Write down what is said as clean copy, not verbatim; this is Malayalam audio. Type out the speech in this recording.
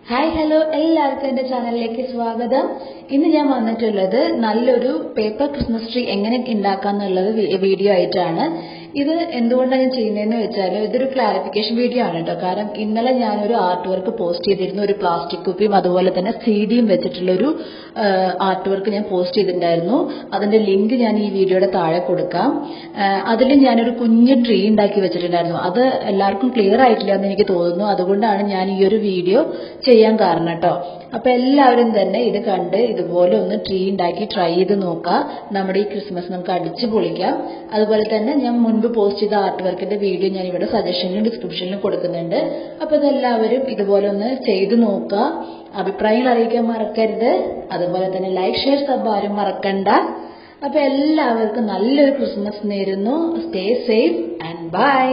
ഹായ് ഹലോ എല്ലാവർക്കും എൻ്റെ ചാനലിലേക്ക് സ്വാഗതം. ഇന്ന് ഞാൻ വന്നിട്ടുള്ളത് നല്ലൊരു പേപ്പർ ക്രിസ്മസ് ട്രീ എങ്ങനെ ഉണ്ടാക്കാന്നുള്ളത് വീഡിയോ ആയിട്ടാണ്. ഇത് എന്തുകൊണ്ടാണ് ഞാൻ ചെയ്യുന്നതെന്ന് വെച്ചാൽ ഇതൊരു ക്ലാരിഫിക്കേഷൻ വീഡിയോ ആണ് കേട്ടോ. കാരണം ഇന്നലെ ഞാനൊരു ആർട്ട് വർക്ക് പോസ്റ്റ് ചെയ്തിരുന്നു. ഒരു പ്ലാസ്റ്റിക് കുപ്പിയും അതുപോലെ തന്നെ CD വെച്ചിട്ടുള്ളൊരു ആർട്ട് വർക്ക് ഞാൻ പോസ്റ്റ് ചെയ്തിട്ടുണ്ടായിരുന്നു. അതിന്റെ ലിങ്ക് ഞാൻ ഈ വീഡിയോയുടെ താഴെ കൊടുക്കാം. അതിൽ ഞാനൊരു കുഞ്ഞു ട്രീ ഉണ്ടാക്കി വെച്ചിട്ടുണ്ടായിരുന്നു. അത് എല്ലാവർക്കും ക്ലിയർ ആയിട്ടില്ല എന്ന് എനിക്ക് തോന്നുന്നു. അതുകൊണ്ടാണ് ഞാൻ ഈ ഒരു വീഡിയോ ചെയ്യാൻ കാരണം കേട്ടോ. അപ്പൊ എല്ലാവരും തന്നെ ഇത് കണ്ട് ഇതുപോലെ ഒന്ന് ട്രീ ഉണ്ടാക്കി ട്രൈ ചെയ്ത് നോക്കാം. നമ്മുടെ ഈ ക്രിസ്മസ് നമുക്ക് അടിച്ചു പൊളിക്കാം. അതുപോലെ തന്നെ ഞാൻ മുൻപ് പോസ്റ്റ് ചെയ്ത ആർട്ട് വർക്കിന്റെ വീഡിയോ ഞാൻ ഇവിടെ സജഷനിലും ഡിസ്ക്രിപ്ഷനിലും കൊടുക്കുന്നുണ്ട്. അപ്പൊ ഇതെല്ലാവരും ഇതുപോലെ ഒന്ന് ചെയ്ത് നോക്കുക. അഭിപ്രായങ്ങൾ അറിയിക്കാൻ മറക്കരുത്. അതുപോലെ തന്നെ ലൈക്ക്, ഷെയർ, സബ് ആരും മറക്കണ്ട. അപ്പൊ എല്ലാവർക്കും നല്ലൊരു ക്രിസ്മസ് നേരുന്നു. Stay safe and by.